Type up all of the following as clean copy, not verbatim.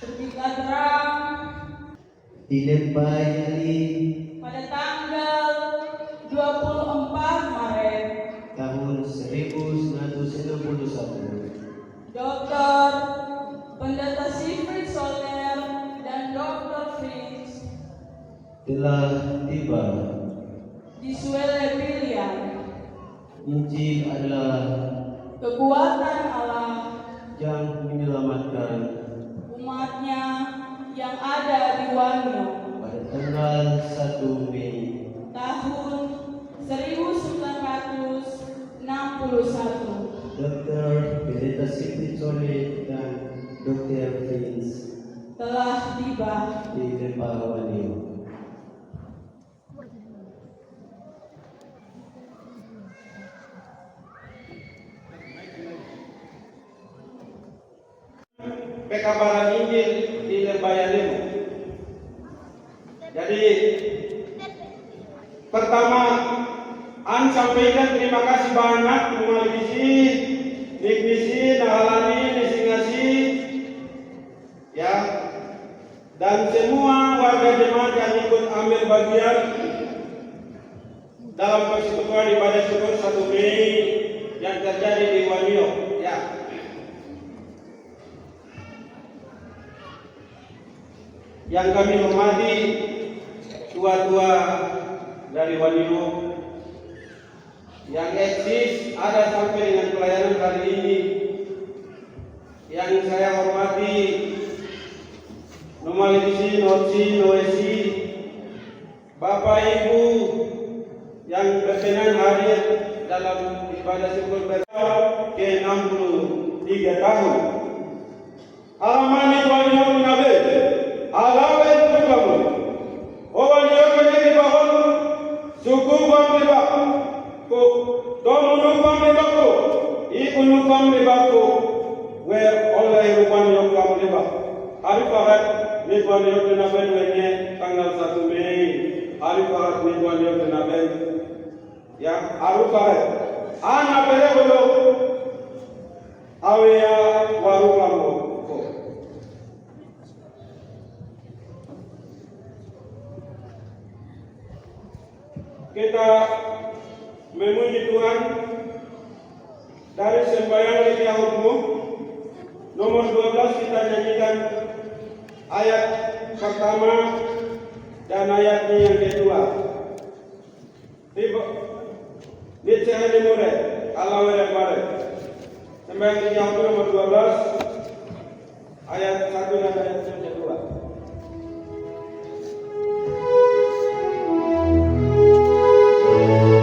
Terbitlah terang Dilepayali pada tanggal 24 Maret tahun 1961 Dr. Pendeta Siegfried Solner dan Dr. Fritz telah tiba. di Sweden. Injil adalah Kekuatan Allah yang menyelamatkan. umatnya yang ada di Wanyo Pada tanggal 1 Mei tahun 1961 Dr. Pendeta Siegfried Solner dan Dr. Fritz telah tiba. di Lembawanio. Pekabaran Injil di Lembayanimo. Jadi pertama, An sampaikan terima kasih banyak Numalibisi, Nikmisi, Nahalani, Nisingasi, ya, dan semua warga jemaat yang ikut ambil bagian dalam persekutuan ibadah syukur 1 Mei yang terjadi di Wanio, ya. Yang kami hormati tua-tua dari Wanio yang eksis ada sampai dengan pelayanan kali ini. Yang saya hormati Numalibisi, Noci, Noesi, Bapak Ibu yang berkenan hadir dalam ibadah syukur bersama ke-63 tahun. Alamani Wanio Nabe alawe tukamu Wanio menjadi bahwa suku Bangsa ko domo nupam lebako iku nupam lebako where Allah rupan yok kam leba hari parat ni tuan yok na ben wenye tanggal 1 Mei hari parat ni tuan yok na ben ya aru parat ana pere bolo awe ya waru kamu ko kita memuji Tuhan dari sembahyang Liturgi Umum nomor 12 kita nyanyikan ayat pertama dan ayatnya yang kedua. Tiba Nice Dimure Allah Were sembahyang Liturgi Umum nomor 12 ayat 1 dan ayat yang kedua. Oh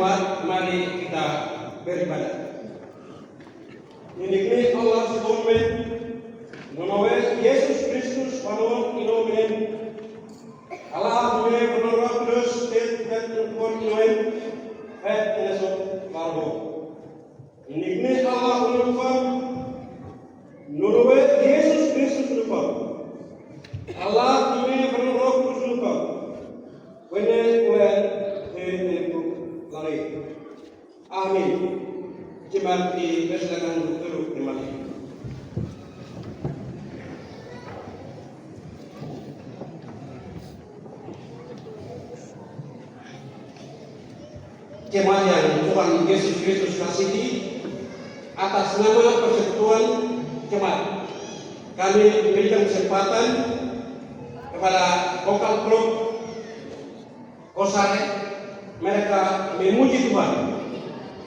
jemaat, mari kita beribadah. Ini Allah sebelumnya menawarkan Yesus Kristus panon inomen Allah punya penolong terus dan terkuat inomen esok marbo. Ini Allah menolong menawarkan Yesus Kristus menolong Allah punya penolong terus menolong. Wene lari. Amin. Jemaat dipersilakan duduk kembali. Jemaat yang Tuhan Yesus Kristus kasihi, atas nama Persekutuan Jemaat, kami memberikan kesempatan kepada vokal grup Kosare, mereka memuji Tuhan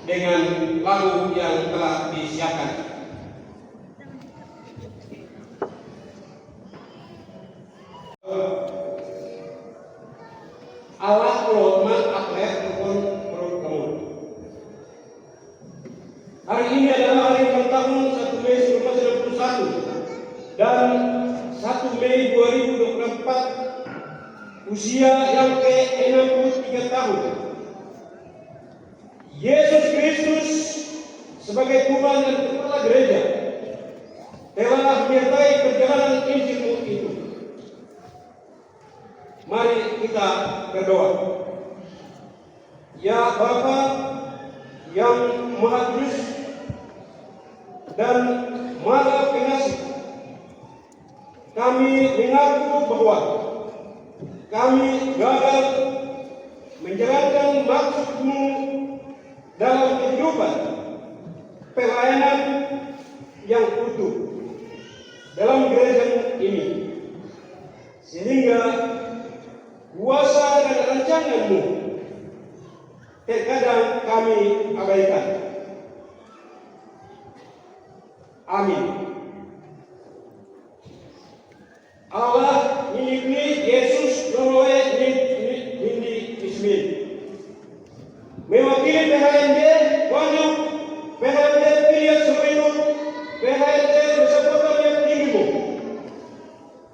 dengan lagu yang telah disiapkan. Allah Lord atlet ataupun kamu. Hari ini adalah hari ulang tahun 1 Mei 1991 dan 1 Mei 2024 usia yang ke-63 tahun. Yesus Kristus sebagai Tuhan dan Kepala Gereja telah menyertai perjalanan Injil itu. Mari kita berdoa. Ya Bapa yang Maha Kudus dan Maha Pengasih, kami mengaku bahwa kami gagal menjalankan maksud-Mu dalam kehidupan pelayanan yang utuh dalam gereja ini, sehingga kuasa dan rancangan-Mu terkadang kami abaikan. Amin. Allah milikni Yesus Roe Nindi Ismin mewakili PHND Wanyu, PHND Pilihan Surinut, PHND Mesopotamia Tinggimu,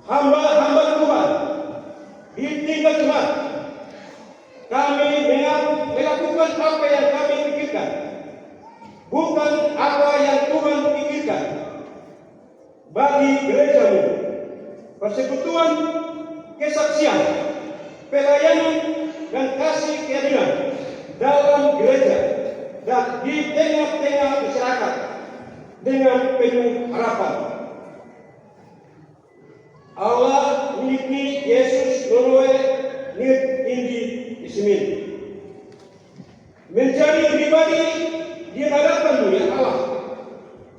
hamba Tuhan di tingkat Tuhan. Kami melakukan apa yang kami pikirkan, bukan apa yang Tuhan pikirkan bagi gereja-Mu, persekutuan, kesaksian, pelayanan, dan kasih keadilan dalam gereja dan di tengah-tengah masyarakat dengan penuh harapan. Allah milikni Yesus Roe Nindi Ismin menjadi pribadi di hadapan-Mu ya Allah,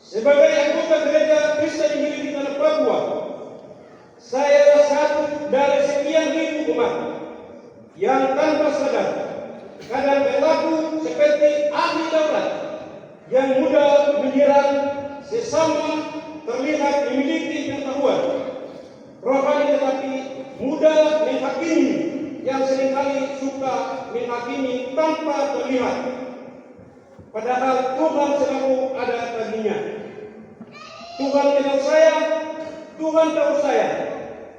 sebagai anggota gereja Kristen Injil di tanah Papua. Saya satu dari sekian ribu umat yang tanpa sadar kadang berlaku seperti ahli daulat yang mudah menyerang sesama, terlihat memiliki pengetahuan rohani tetapi mudah menghakimi, yang seringkali suka menghakimi tanpa terlihat, padahal Tuhan selalu ada baginya. Tuhan kenal saya, Tuhan tahu saya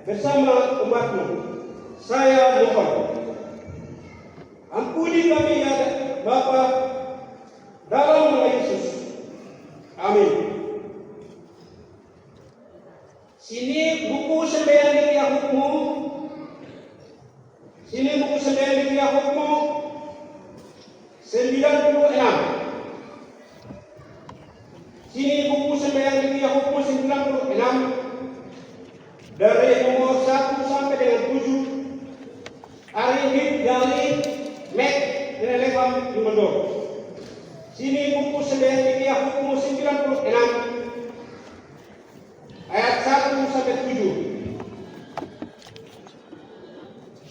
bersama umat-Mu. Saya mohon, ampuni kami ya Bapa, dalam nama Yesus. Amin. Sini buku sembahyang di Yahukmu. Sini buku sembahyang di Yahukmu 96. Sini buku sembahyang di Yahukmu 96 dari nomor 1 sampai dengan 7. Arihid Gali Mek Relefam Jumendor. Sini buku sembahyang di Yahukmu 96 ayat 1 sampai 7.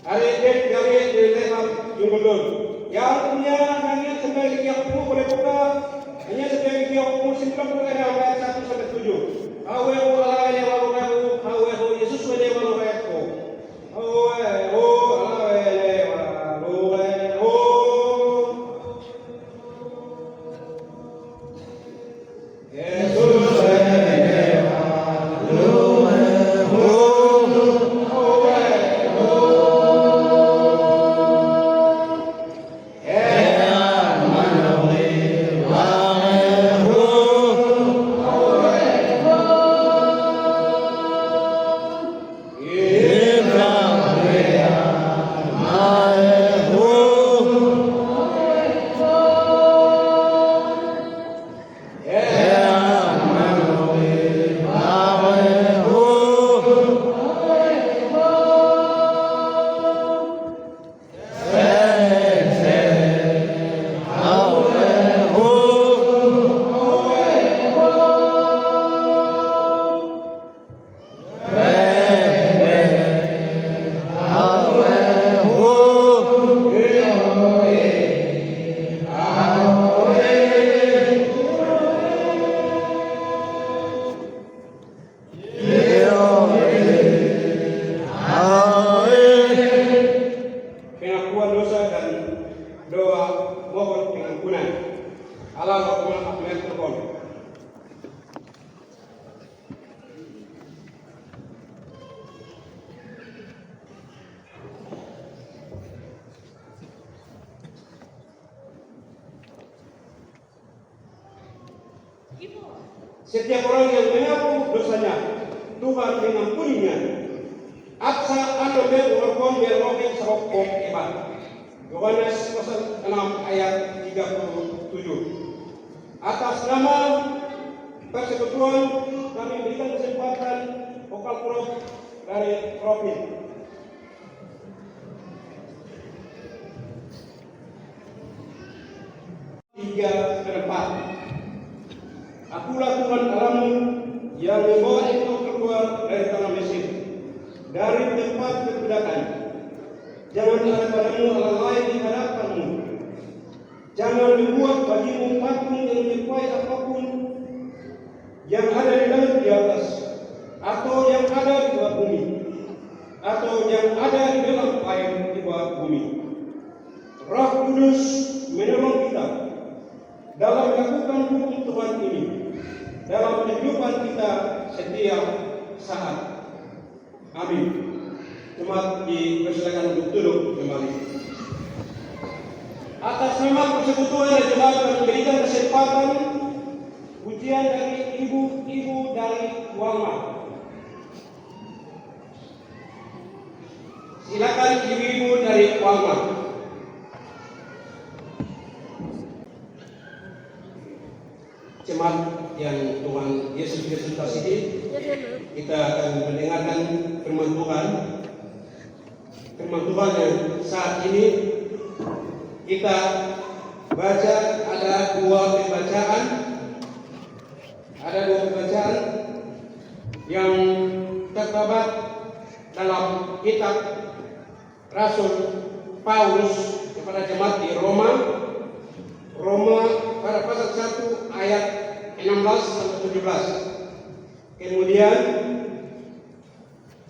Arihid Gali Relefam Jumendor. Yang punya hanya sembahyang di Yahukmu boleh buka. Hanya sembahyang di Yahukmu 96 ayat 1 sampai 7. Aweho alawe walu aweho Yesus wene walu ko. Aweho alawe walu Setiap orang yang mengaku dosanya, Tuhan mengampuninya. Aksa atau berkorban berlobek serokok hebat. Yohanes pasal 6 ayat 37. Atas nama persekutuan kami berikan kesempatan vokal prof dari Profil. Tiga keempat. Akulah Tuhan Allahmu yang membawa engkau keluar dari tanah Mesir, dari tempat perbudakan. Jangan ada padamu Allah lain di hadapanmu. Jangan membuat bagimu patung yang menyerupai apapun yang ada di langit di atas, atau yang ada di bawah bumi, atau yang ada di dalam air di bawah bumi. Roh Kudus menolong kita dalam melakukan hukum Tuhan ini, dalam kehidupan kita setiap saat. Amin. Jemaat dipersilakan untuk duduk kembali. Atas nama persekutuan dan jemaat kami memberikan kesempatan pujian dari ibu-ibu dari Walma. Silakan ibu-ibu dari Walma. Jemaat yang Tuhan Yesus Kristus kasihi, kita akan mendengarkan firman Tuhan. Firman Tuhan yang saat ini kita baca ada dua pembacaan yang terdapat dalam kitab Rasul Paulus kepada jemaat di Roma pada pasal 1 ayat 16 sampai 17. Kemudian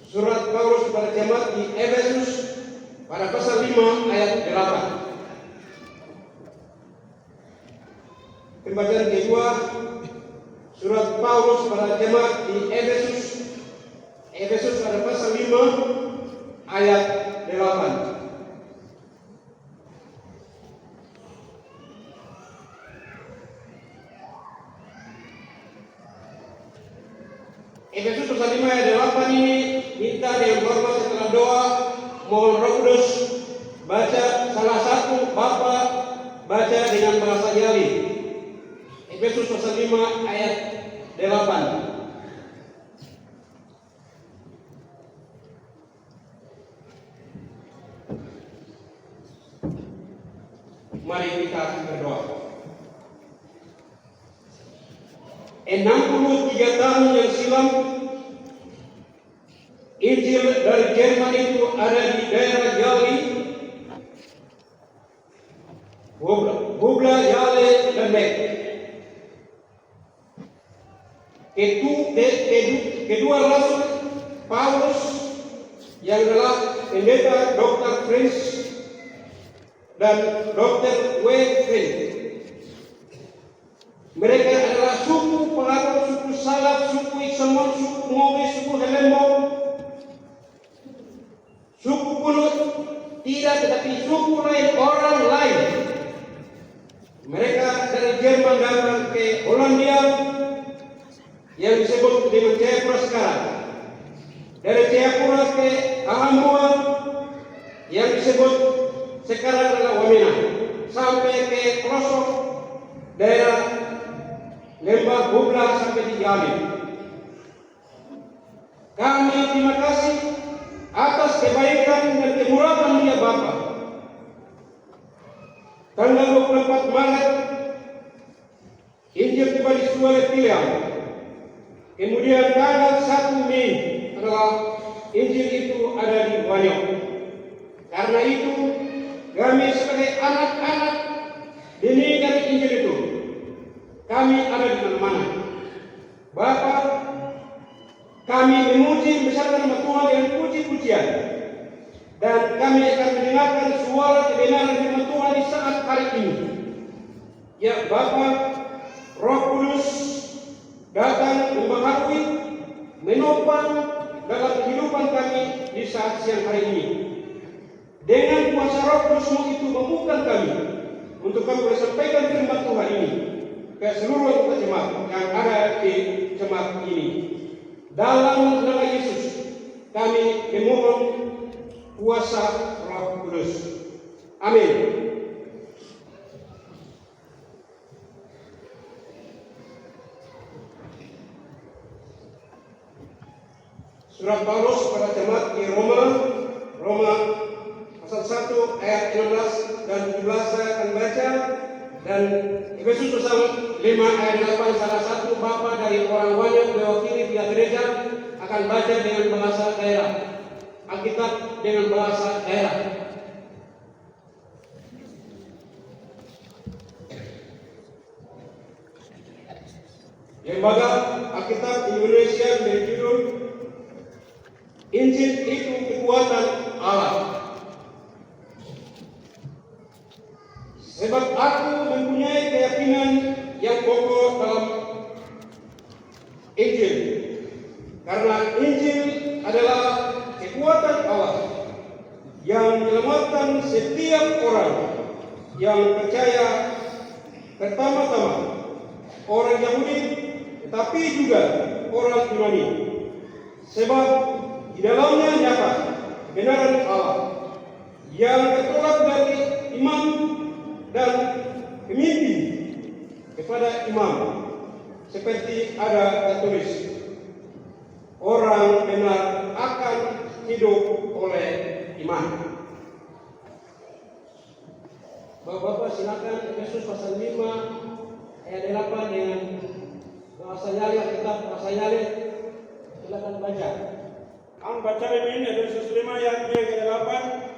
surat Paulus kepada jemaat di Efesus pada pasal 5 ayat 8. Pembacaan kedua surat Paulus pada jemaat di Efesus pada pasal 5 ayat 8. Efesus pasal 5 ayat 8 ini minta dengan hormat setelah doa mohon Roh Kudus baca salah satu Bapak baca dengan bahasa Yali. Efesus pasal 5 ayat 8. Mari kita berdoa. 63 tahun yang silam Injil dari Jerman itu ada di daerah Yali, Bubla, Yale, dan Beck. Kedua rasul Paulus yang adalah pendeta Dr. French dan Dr. French. Mereka adalah suku Pelakor, suku Salap, suku Iksamon, suku Mobe, suku Helembo, suku Pulut, tidak tetapi suku lain, orang lain. Mereka dari Jerman datang ke Hollandia yang disebut dengan Jayapura sekarang. Dari Jayapura ke Alambua yang disebut sekarang adalah Wamena, sampai ke Krosok, daerah Lembah Bubla sampai di Yali. Kami terima kasih atas kebaikan dan kemurahan Dia Bapa. Tanggal 24 Maret Injil tiba di Suara. Kemudian tanggal 1 Mei adalah Injil itu ada di Banyok. Karena itu kami sebagai anak-anak didik dari Injil itu, kami ada di mana-mana. Bapa, kami memuji membesarkan nama Tuhan dengan puji-pujian, dan kami akan mendengarkan suara kebenaran firman Tuhan di saat hari ini. Ya Bapa, Roh Kudus datang membaharui, menopang dalam kehidupan kami di saat siang hari ini. Dengan kuasa Roh Kudus itu membuka kami untuk kami boleh sampaikan firman Tuhan ini. ke seluruh jemaat yang ada di jemaat ini. Dalam nama Yesus, kami memohon kuasa Roh Kudus. Amin. Surat Paulus pada jemaat di Roma pasal 1 ayat 16 dan 17 saya akan baca, dan Efesus pasal 5 ayat 8 salah satu bapa dari orang Wanyok mewakili pihak gereja akan baca dengan bahasa daerah. Alkitab dengan bahasa daerah. Lembaga Alkitab Indonesia berjudul Injil itu kekuatan Allah. Sebab aku mempunyai keyakinan yang pokok dalam Injil, karena Injil adalah kekuatan Allah yang menyelamatkan setiap orang yang percaya, pertama-tama orang Yahudi, tetapi juga orang Yunani. Sebab di dalamnya nyata kebenaran Allah yang tertolak dari imam dan pemimpin kepada imam, seperti ada tertulis, orang benar akan hidup oleh iman. Bapak-bapak silakan Efesus pasal 5 ayat 8 dengan bahasa Yali, Alkitab bahasa Yali, silakan baca. Ang baca ini Efesus 5 ayat 8.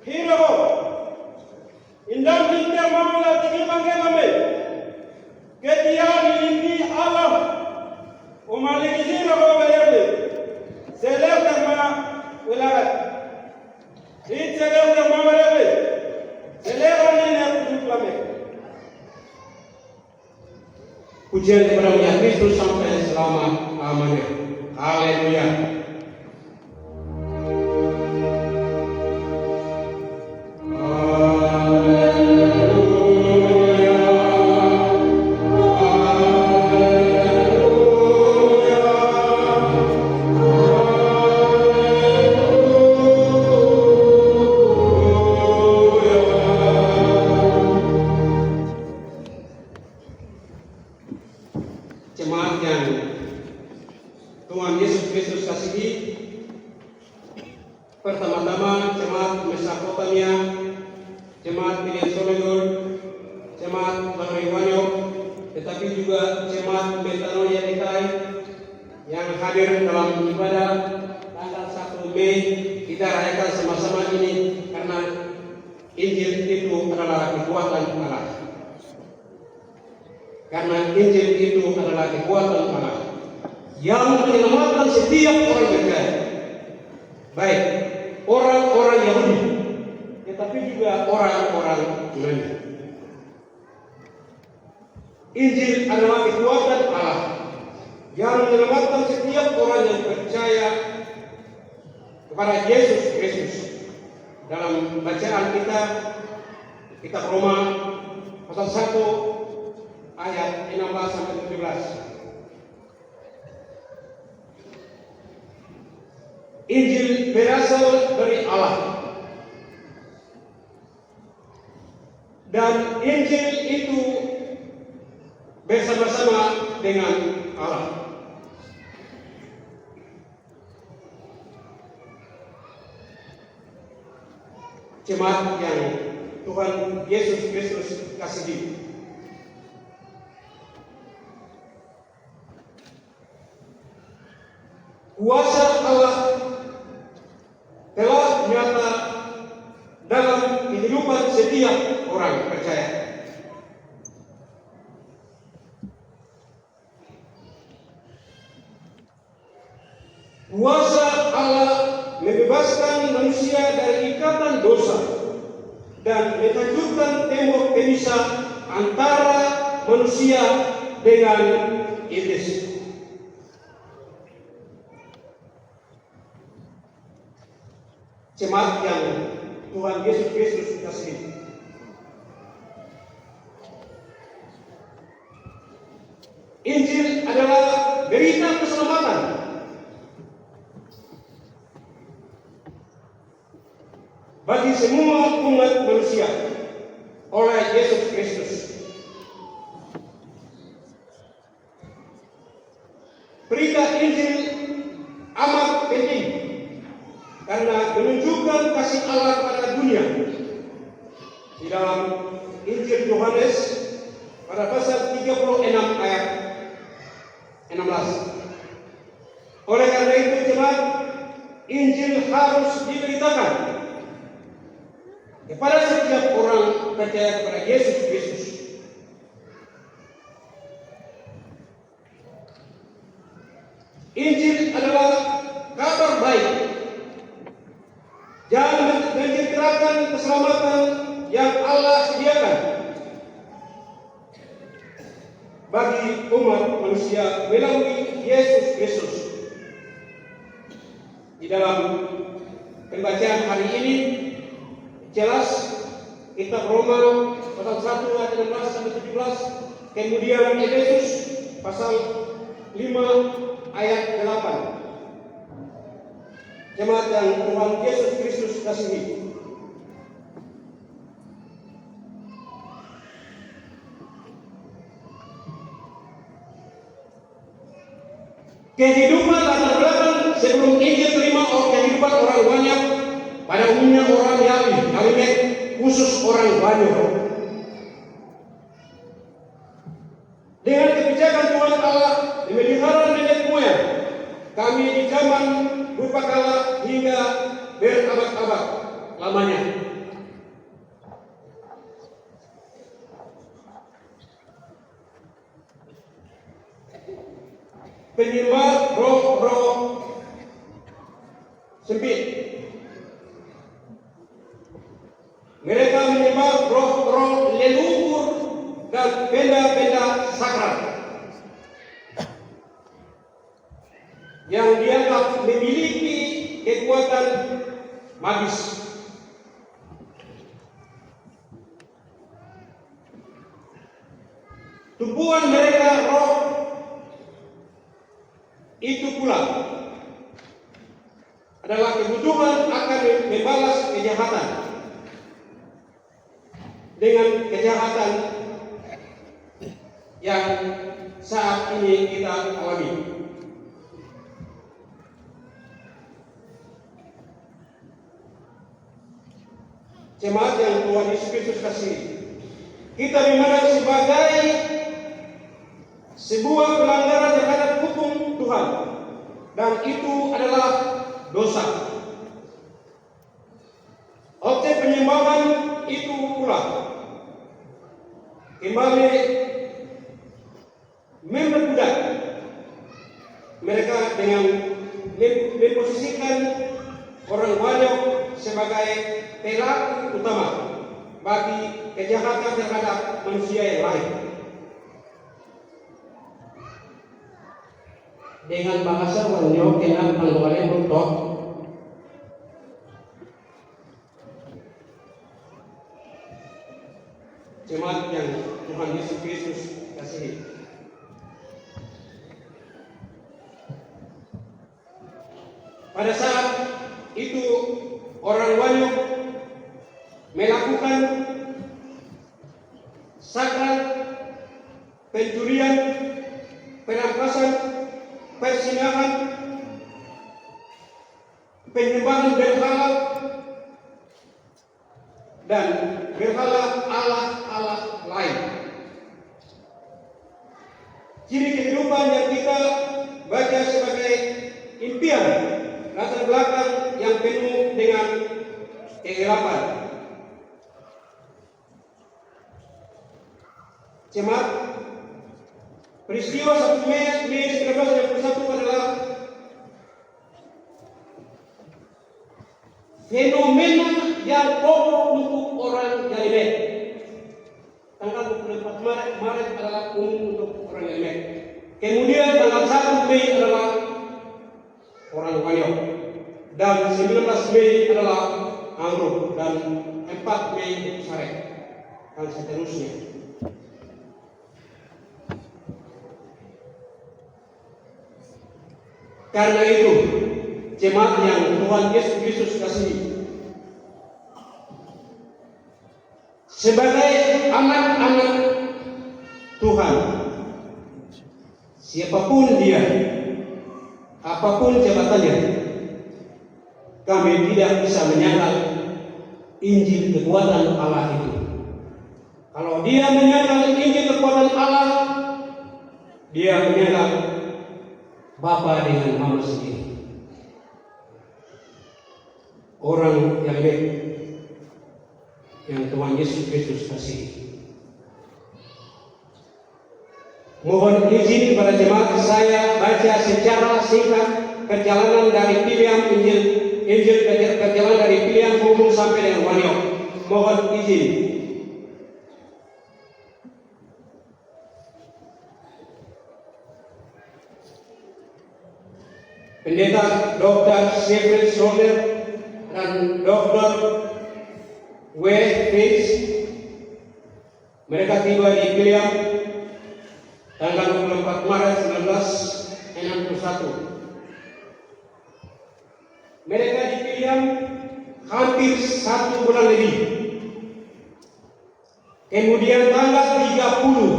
Hero, indang hinda mamula tinggi mangke mame, ketia ini Allah, umalik hero bayarle, seleb nama wilayah, ini seleb nama wilayah, seleb ini aku juklame. Pujian kepada Tuhan Yesus sampai selama-lamanya. Haleluya. Jemaat yang Tuhan Yesus Kristus kasihi, pertama-tama jemaat Mesopotamia, jemaat Pilihan Solidor, jemaat Laroi Wanyok, tetapi juga jemaat Betanoia Dekai yang hadir dalam ibadah tanggal 1 Mei, kita rayakan sama-sama ini karena Injil itu adalah kekuatan Allah. Karena Injil itu adalah kekuatan Allah yang menyelamatkan setiap orang percaya, baik orang-orang Yahudi, tetapi juga orang-orang Yunani. Injil adalah kekuatan Allah yang menyelamatkan setiap orang yang percaya kepada Yesus Kristus. Dalam bacaan kita, kitab Roma pasal 1 ayat 16 sampai 17. Injil berasal dari Allah, dan Injil itu bersama-sama dengan Allah. Jemaat yang Tuhan Yesus Kristus kasihi, kuasa Allah telah nyata dalam kehidupan setiap orang percaya. Kuasa Allah membebaskan manusia dari ikatan dosa dan menghancurkan tembok pemisah antara manusia dengan iblis. Jemaat yang Tuhan Yesus Kristus kasihi. Injil adalah berita keselamatan bagi semua umat manusia oleh Yesus Kristus. Berita Injil amat penting karena menunjukkan kasih Allah kepada dunia. Di dalam Injil Yohanes pada pasal 36 ayat 16. Oleh karena itu jemaat, Injil harus diberitakan kepada setiap orang percaya kepada Yesus Kristus. Injil adalah kabar baik yang menceritakan keselamatan yang Allah sediakan bagi umat manusia melalui Yesus Kristus. Di dalam pembacaan hari ini jelas kitab Roma pasal 1 ayat 16 sampai 17, kemudian Efesus pasal 5 ayat 8. Jemaat yang Tuhan Yesus Kristus kasihi. Kehidupan latar belakang sebelum Injil terima kehidupan orang banyak, pada umumnya orang Yahudi, khusus orang Banyak. Dengan kebijakan Tuhan Allah memelihara nenek moyang kami di zaman purbakala hingga berabad-abad lamanya. Penyembah roh-roh sempit. Mereka menyembah roh-roh leluhur dan benda-benda sakral yang dianggap memiliki kekuatan magis. Tumpuan mereka roh itu pula adalah kebutuhan akan membalas kejahatan dengan kejahatan yang saat ini kita alami. Jemaat yang Tuhan Yesus Kristus kasihi, kita memandang sebagai sebuah pelanggaran terhadap hukum Tuhan, dan itu adalah dosa. Objek penyembahan itu pula kembali memperbudak mereka dengan memposisikan orang Banyak sebagai pelaku utama bagi kejahatan terhadap manusia yang lain. Dengan bahasa Banyak kenal panggolan untuk jemaat yang Tuhan Yesus Kristus kasihi. Pada saat itu orang Banyak melakukan sakral, pencurian, perampasan, persinahan, penyembahan berhala, dan berhala Allah lain. Ciri kehidupan yang kita baca sebagai impian latar belakang yang penuh dengan kegelapan. Jemaat, peristiwa 1 Mei 1961 adalah fenomena yang pokok untuk orang Yalimet. Tanggal 24 Maret adalah umum untuk orang Yalimet. Kemudian tanggal 1 Mei adalah orang Banyak. dan 19 Mei adalah Anggrek dan 4 Mei Sarek dan seterusnya. Karena itu jemaat yang Tuhan Yesus Kristus kasihi, sebagai anak-anak Tuhan, siapapun dia, apapun jabatannya, kami tidak bisa menyangkal Injil kekuatan Allah itu. Kalau dia menyangkal Injil kekuatan Allah, dia menyangkal Bapa dengan Mama sendiri. Orang yang baik yang Tuhan Yesus Kristus kasihi. Mohon izin kepada jemaat saya baca secara singkat perjalanan dari pilihan Injil perjalanan dari pilihan Hubung sampai dengan Waniok. Mohon izin. Pendeta Dr. Sheffield Solder dan Dr. W. Fitz, mereka tiba di Pilihan tanggal 24 Maret 1961. Mereka di Pilihan hampir 1 bulan lebih. Kemudian tanggal 30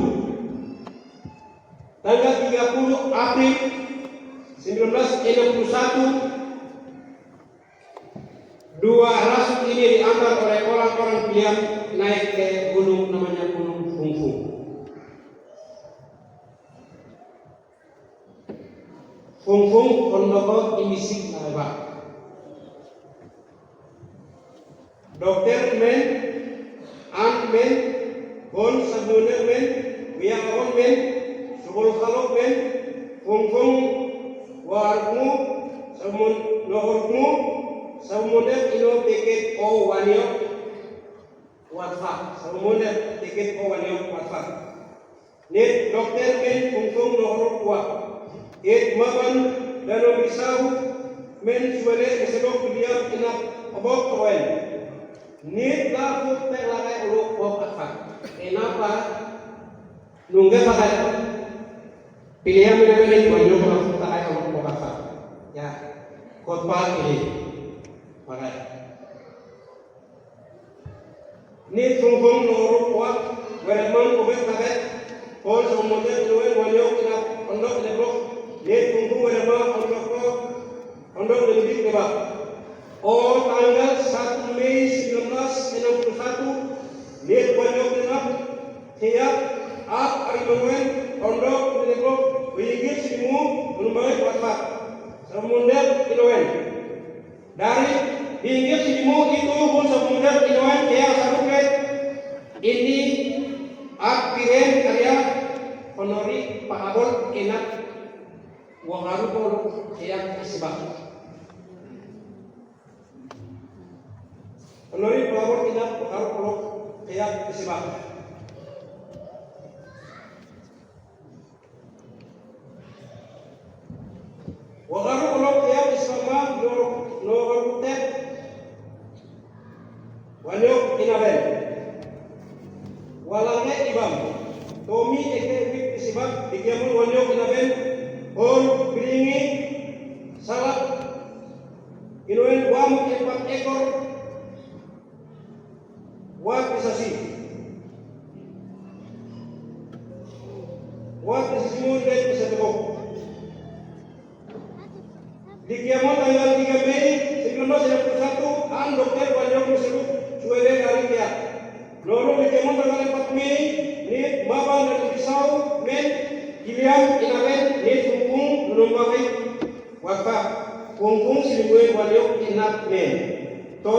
April 1961, dua rasul ini diantar oleh orang-orang Pilihan naik ke gunung namanya Gunung Fungfung. Fungfung Pondoko Imisik Nalba. Dokter men, an men, hon sabune men, wiang men, subul khalok men, Fungfung warmu samun lohormu samunde ino tiket o wanio watfa samunde tiket o wanio watfa net dokter men Fungfung lohor wa et maban dano bisau men suele esedok dia ina obok toen net la fut te lakai ulu o watfa enapa nungge pakai pilihan mengenai wanio kalau tak ada ya khotbah ini pakai ni Fungfung loro kuat wereman kubek pakai pol semuanya dua wanyo kena pondok lebok ni Fungfung wereman pondok lebih keba tanggal 1 Mei 1961 ni wanyo kena tiap hari menuen pondok lebok Wigir simu belum kuat semundet iloen dari pinggir simu itu pun semundet iloen kayak saruket ini akhiren karya honori Pak Abol enak wakaru pol kayak sebab honori Pak Abol enak wakaru pol kayak sebab wakaru kolok kaya isama no tek wanyok inaben walane ibam tomi eke wik isibak dikiamul wanyok inaben on biringi salat inoen wam 4 ekor wat isasi mu dek bisa tebok di kiamat tanggal 3 Mei 1961 an dokter Wanyok disebut suere dari dia. Lalu di kiamat tanggal 4 Mei ni Baba dari Pisau men Gilian inaben ni Fungfung lumbakai waka Fungfung silibue Wanyok inak men to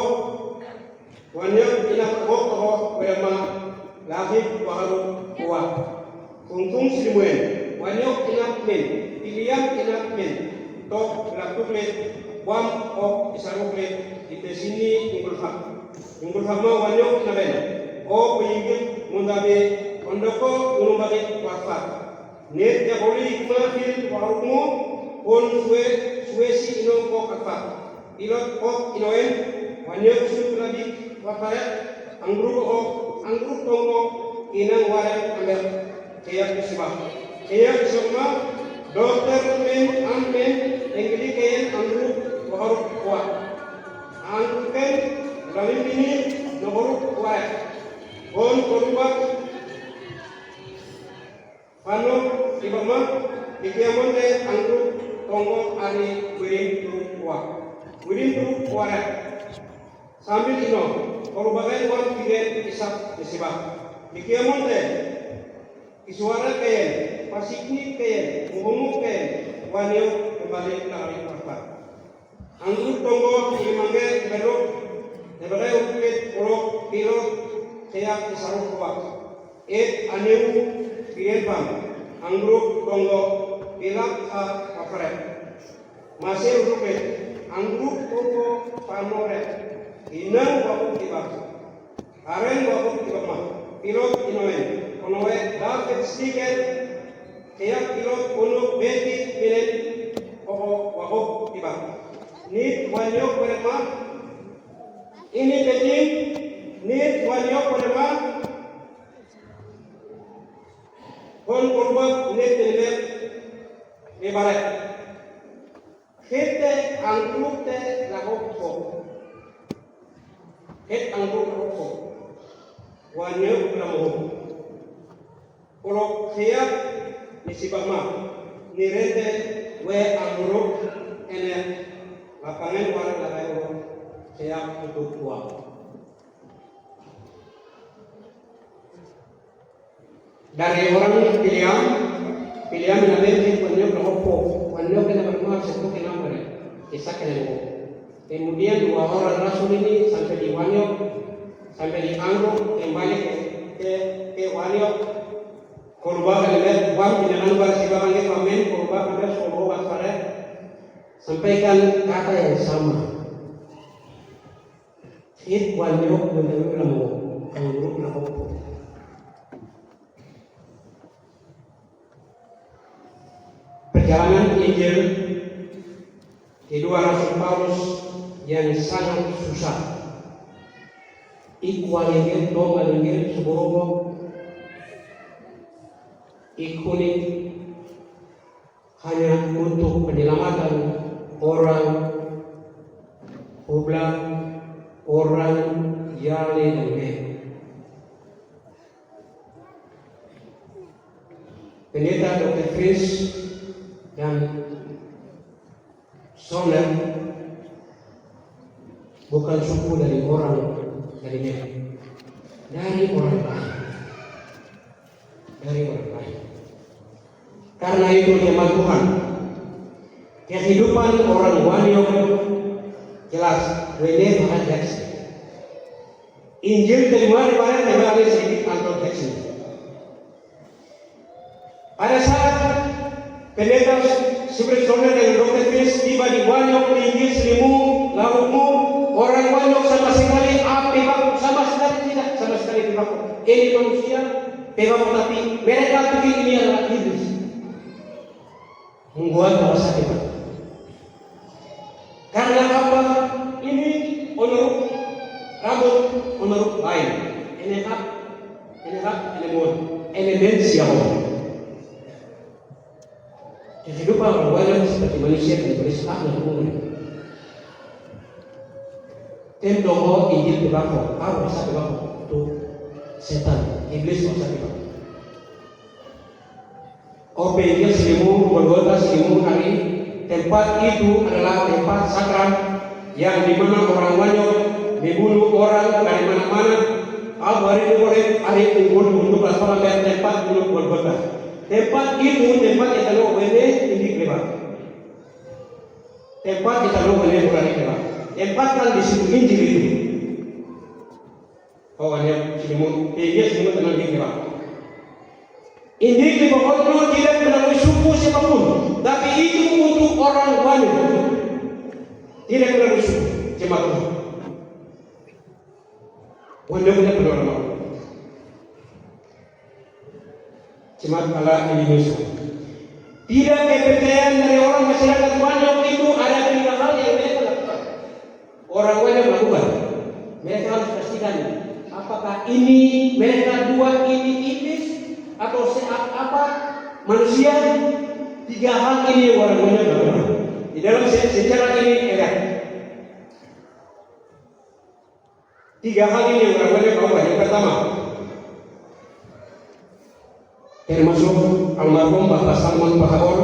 Wanyok inak kok to wema lahir baru kuat Fungfung silibue Wanyok inak men Gilian inak men to lakukle wam o isarukle di sini Unggul hama wanyok naben o puyingit mundabe ondoko gunumbabe wafat net ya boli ikmafil warukmu pun suesi inong ko kakfat pilot of Inoen, Wanyo Suladi, Wafaret, Anggru Tongo, Inang Waret, Amber, Kayak Kisma. Kayak Kisma, Dokter Men, Amen, Enggeli Kayan, Anggru, Waharuk Kuat. Angkuken, Lalim ini, Nohoruk Kuat. Bon Korubak, Pano, Ibama, Ikiamonte, Anggru, Tongo, Ari, Wiring, Kuat. Wiring, Kuat. Sambil ino, Korubakan wan kide isap disibah. Ikiamonte, Isuara kayen, Pasikni kayen, Muhumu kayen, Wanyo kembali ke hari Parpa. Anggru Tongo, Imange, Belok, Nebagai Ukit, Polok, Pilot, Kayak Isaruh Kuat. Aneu, Pienpam, Anggru Tongo, Pilak Ha Paparet. Masih Urupet, Anggru Tongo, Panoret. Inang waktu tiba, aren waktu tiba mah, pilot Inoen, konowe dapat stiker, kayak pilot untuk beti milen, waktu tiba. Nit wanyok berema, ini beting, nit wanyok berema, kon korban nit teler, lebaret. Kita angkluk te lakok ko. Anggru roko, wanyo lamu. Kalau siap nisibama, nirete we anggru ene lapangan warna layo siap untuk uang. Dari orang pilihan menambil wanyo roko, wanyo kena bermaaf sebut kena mere, kisah kena roko. Kemudian dua orang rasul ini sampai di Wanyo, sampai di Anggo, kembali ke Wanyo. Korban kalian uang pinjaman pada si barangnya pamen, korban kalian solo basare, sampaikan kata yang sama. Hit Wanyo menurut kamu, Anggo kenapa? Perjalanan Injil kedua Rasul Paulus yang sangat susah. Ikualingin dong alingin seborong ikuning hanya untuk penyelamatan orang Oblang, orang Yale dan Ben. Pendeta Dr. Chris dan Soler bukan suku dari orang dari Medan, dari orang lain. Karena itu firman Tuhan, kehidupan orang Wanyo jelas, we never had Injil terima di mana tidak ada sedikit kantor Jackson. Pada saat pendeta Sibrit Soner dan Dr. Chris tiba di Wanyo, Injil selimu, lalumu, orang Wanyo sama sekali sama sekali tidak. Ini manusia pegang, tapi mereka pikir ini adalah iblis. Membuat bahasa kita. Karena apa? Ini menurut rambut, menurut lain. Ini elemen siapa? Kehidupan orang Wanyo seperti manusia yang berislam dan umum. Temdoho Injil tebako, kau bisa tebako itu setan, iblis bisa tebako. Ope Injil seribu, Golgota seribu hari. Tempat itu adalah tempat sakral yang dimana orang Wanyo dibunuh orang dari mana-mana. Hari untuk bersama tempat bunuh Golgota. Tempat itu tempat yang terlalu boleh ini lebar. Tempat yang terlalu boleh berani lebar. Tempat kan di situ Injil itu. Kawannya sinimu, dia sinimu tenang di lebar. Injil di pokoknya tidak melalui suku siapapun, tapi itu untuk orang Wanyo. Tidak melalui suku, cuma Tuhan. Wanyo tidak melalui orang. Cuma Allah Indonesia. Tidak kepercayaan dari orang masyarakat Wanyo itu ada 3 hal yang mereka lakukan. orang Wanya melakukan. Mereka harus pastikan apakah ini mereka dua ini iblis atau apa manusia. Tiga hal ini orang Wanya melakukan. Di dalam sejarah ini enggak. Tiga hal ini orang Wanya melakukan. Yang pertama, termasuk almarhum Bapak Salman Pahabor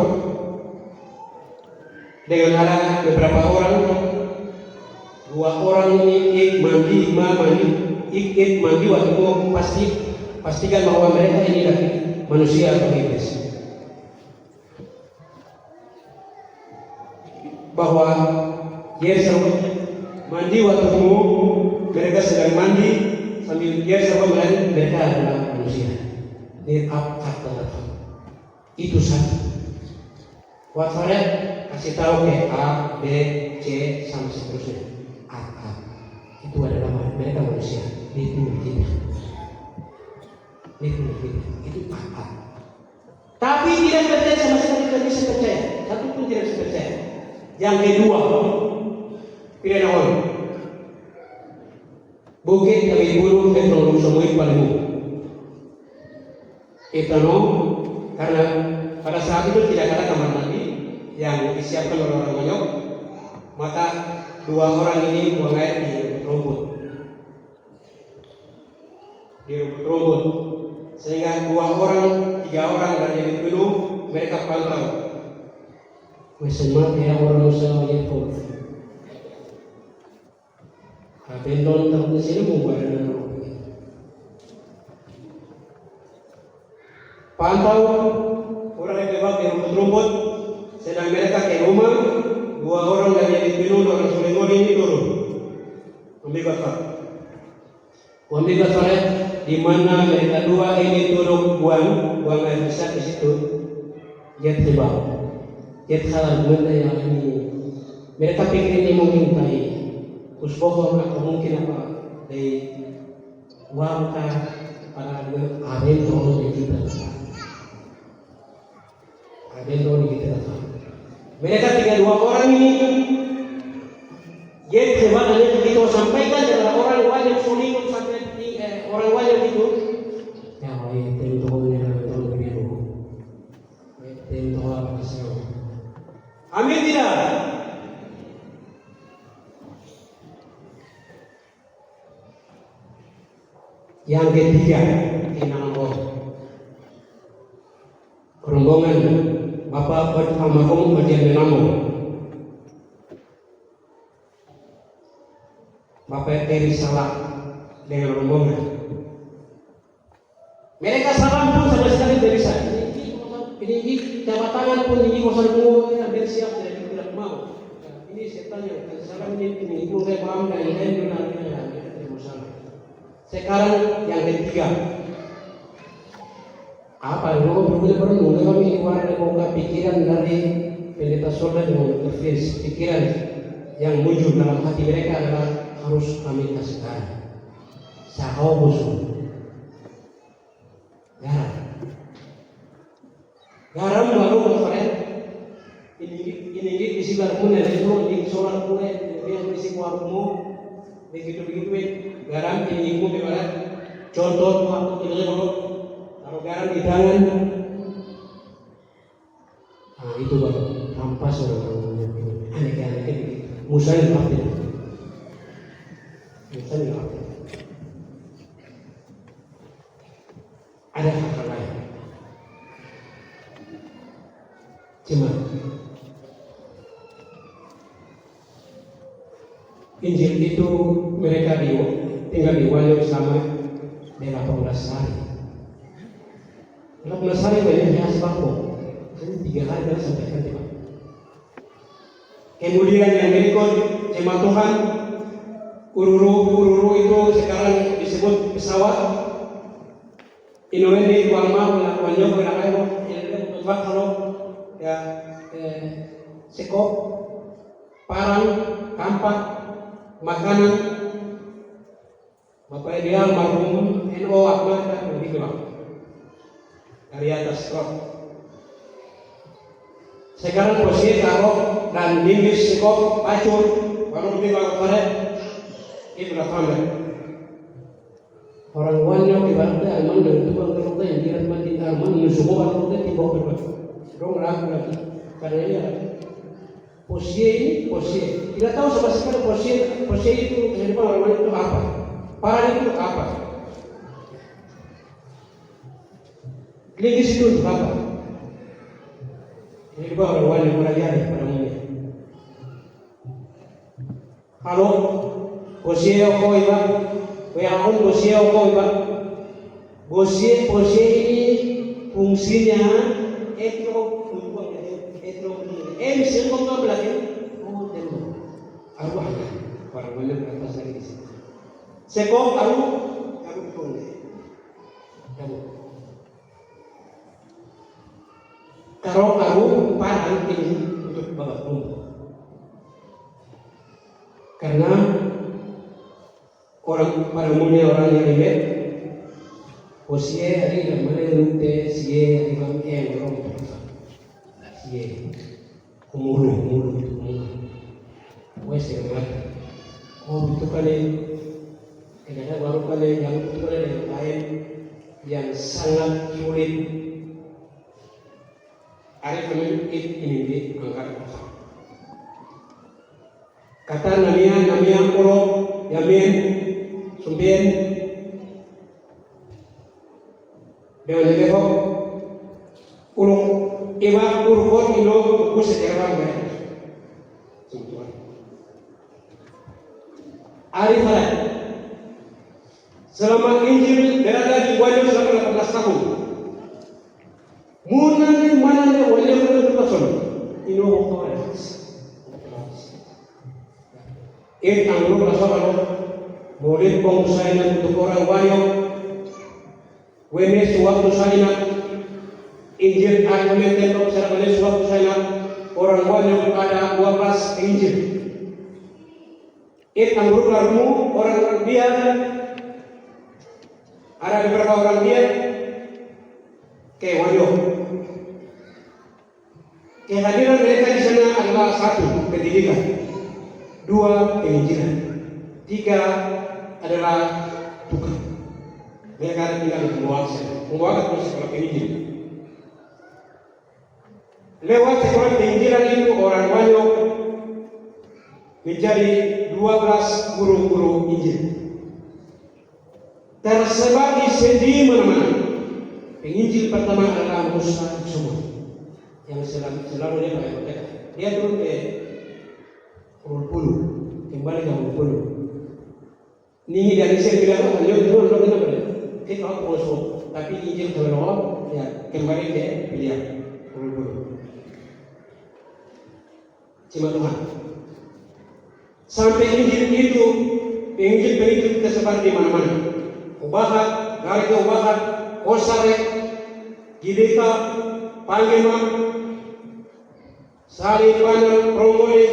dengan ada beberapa orang, dua orang ini ikut mandi waktu mau pastikan bahwa mereka ini lagi manusia atau iblis. Bahwa Yesus mandi waktu mau mereka sedang mandi sambil Yesus melihat mereka adalah manusia. Ini kata itu satu. Wafaret kasih tahu ke A, B, C sampai seterusnya. A. Itu adalah mereka manusia. Itu tidak. Itu A. Tapi tidak percaya sama sekali, tidak bisa percaya. Satu pun tidak bisa percaya. Yang kedua, pilihan awal. Bukit kami buru teknologi semua paling. Itu karena pada saat itu tidak ada kamar mandi yang disiapkan oleh orang Banyok, maka dua orang ini buang air di rumput. Sehingga tiga orang dari yang penuh mereka pantau. Mesemah ya orang usaha yang pun. Abendon terus ini mau bayar. Pantau orang yang lewat di rumput-rumput, sedang mereka ke rumah, dua orang dari yang dipinum orang Sulaiman ini turun. Ambil salat di mana mereka dua ini turun buang air besar di situ. Jet tebal, jet salah benda yang ini. Mereka pikir ini mungkin tai puspohon atau mungkin apa dari warga para aben orang di kita. Mereka dua orang ini jadi sebenarnya kita sampaikan adalah orang wajib sulit sampai orang wajib itu ya tentu apa sih? Amin tidak? Yang ketiga, rombongan Bapak almarhum Bagian Menamo, Bapak Eri Salah dengan rombongan. Mereka salam pun sama sekali tidak bisa. Ini jabatan pun ini kosan semua hampir siap tidak mau. Ini setan yang salam ini pun saya paham dan saya benar Sekarang yang ketiga. Apa yang berbeda berenung kami warna buka pikiran dari pendeta Soldan dengan Dr. Fils. Pikiran yang muncul dalam hati mereka adalah harus kami kasih tahu sahau musuh garam baru kemarin ini isi garam dari dulu di solar kue yang isi warungmu begitu garam ini ibu gimana contoh waktu dulu kalau garam di tangan, nah itu baru rampas orang aneh-aneh Musa yang ngerti. Ada hal lain. Cuma Injil itu mereka tinggal di Wayo selama 18 hari. 18 hari banyak yang sebako. Ini 3 hari dah sampaikan tiba. Kemudian yang berikut jemaat Tuhan, ururu itu sekarang disebut pesawat. Ini warma banyak berlaku yang untuk kalau ya sekop, parang, kampak, makanan. Bapak ideal marhum NO Ahmad dan begitu dari atas truk. Sekarang posisi taruh dan linggis sekop pacur baru lebih bagus pada Itulah family. Orang wanyo ibaratnya alman dan itu bang terus yang tidak mati alman nusuh orang itu tiba berbuat. Dong laku lagi karena ini ada posie ini posie. Tidak tahu sama sekali posie itu kehidupan orang itu apa. Para itu apa. Lingis itu apa. Ini juga orang wanyo merakyat pada umumnya. Halo, posie kau iba. Walaupun posie kau iba, posie ini fungsinya MC kau nggak belajar, oh tentu, aku ada orang mana berapa lagi sih? Sekok aku pun kamu. Kalau aku parang ini untuk bawa rumah, karena orang pada umumnya orang yang lihat, posie hari yang mana rute sie yang orang sie umur, wes yang mana, oh itu kali, kadang baru kali yang itu kali yang lain yang sangat sulit, hari ini diangkat. Kata namanya orang yamin sumbien dengan leho ulung iwa urut ilo buku sejarah mereka semua arifan selama Injil berada di wajah selama 18 tahun mana wajah berlangsung ilo waktu anggur rasanya boleh bangsa untuk orang wanyo wene suatu saya Injil argumen tentang secara suatu saya orang wanyo ada 12 Injil anggur lalu orang dia ada beberapa orang dia kayak wanyo kehadiran mereka di sana adalah satu pendidikan, dua penginjilan, tiga adalah tukang. Mereka tinggal di membawa terus sekolah penginjil. Lewat sekolah penginjilan itu orang banyak menjadi 12 guru-guru Injil. Tersebar di mana-mana. Penginjil pertama adalah Musa semua yang selalu dia pakai kota. Dia turun ke Pulu, kembali ke Pulu. Ini dari saya bilang, dia turun ke mana? Kita tahu Musa, tapi Injil keluar, ya kembali ke pilihan Pulu. Cuma Tuhan. Sampai Injil itu, Injil tersebar di mana-mana. Ubahat, Galika Ubahat, Kosare, Gideka, Panglima, Sari Panel, Promole,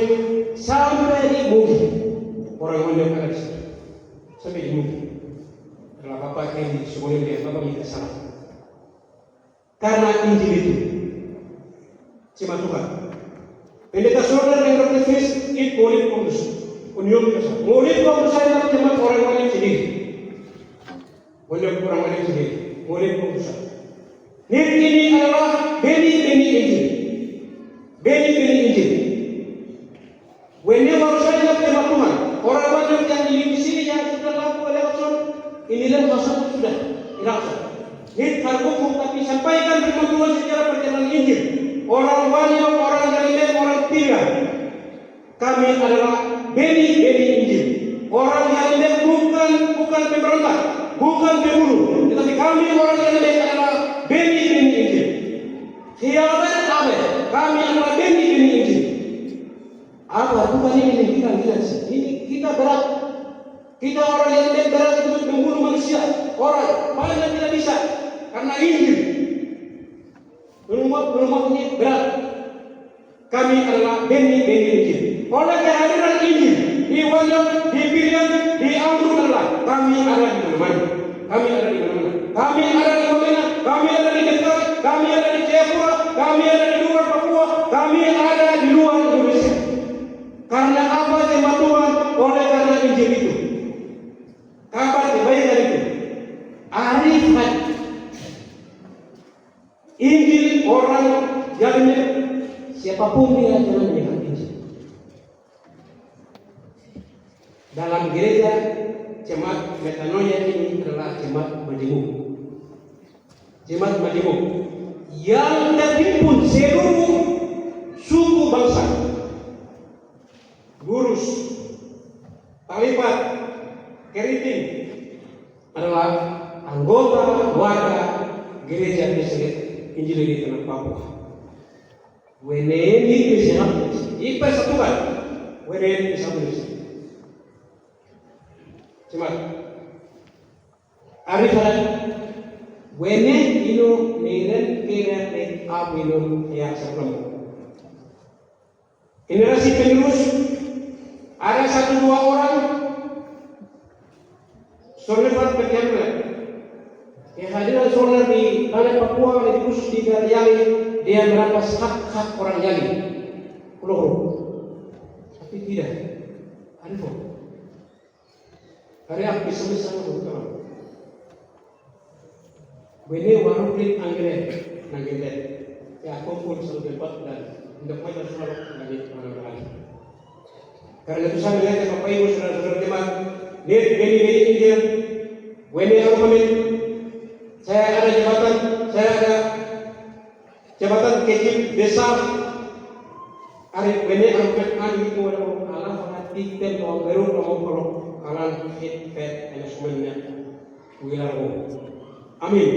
sampai di Mugi. Orang banyak ada di sini. Sampai di Mugi. Kalau Bapak yang di sekolah dia, Bapak minta salah. Karena Injil itu, cuma Tuhan. Pendeta saudara yang berkata, itu boleh kondus. Union besar. Boleh kondus saya cuma orang banyak sendiri. Boleh orang banyak sendiri. Boleh kondus. Ini adalah beni Injil. Beni Injil. Wene baru saja tema Tuhan. Orang banyak yang di sini yang sudah laku election, inilah masalah sudah dilakukan. Ini hukum tapi sampaikan firman Tuhan secara perjalanan Injil. Orang banyak, orang Galilea, orang pilihan. Kami adalah beni Injil. Orang Galilea bukan pemberontak, bukan pembunuh, tetapi kami orang Galilea adalah beni Injil. Khianat Abel, kami adalah beni Injil. Apa bukan ini kita ini kita berat. Kita orang yang berat untuk membunuh manusia. Orang paling tidak bisa karena Injil. Rumah ini berat. Kami adalah beni Injil. Oleh kehadiran Injil di Wanyong, di Pilihan, di Anggur adalah kami ada di mana-mana. Kami ada di mana-mana. Kami ada di Wamena, kami ada di Dekat, kami ada di Jayapura, kami ada di luar Papua, kami ada di luar Indonesia. Karena apa tema Tuhan? Oleh karena Injil itu. Injil orang jalannya siapapun dia jangan menyekat Injil. Dalam gereja jemaat metanoia ini adalah jemaat majemuk. Jemaat majemuk yang terhimpun seluruh suku bangsa, Gurus, Talibat, Keriting adalah anggota warga gereja Kristen Injil di tanah Papua. Wene ini bisa dipersatukan. Wene bisa Indonesia. Cuma Arifan wene ino niren kira nek abino ya sebelum. Generasi penerus ada 1-2 orang solevan berjamaah. Kehadiran saudara di tanah Papua lebih khusus di Yali, dia merampas hak-hak orang Yali, Pulau. Tapi tidak, ada apa bisa bukan. Bene warung klik anggrek, nanggelet. Ya kumpul selalu dapat dan tidak banyak selalu lagi mana-mana. Karena itu saya melihat Bapak Ibu saudara-saudara jemaat, beni Injil, wene argumen. Saya ada jabatan kecil desa. Ari bene argumen anu itu ada Allah perhati tempo baru kalau alan hit management-nya wilayah. Amin.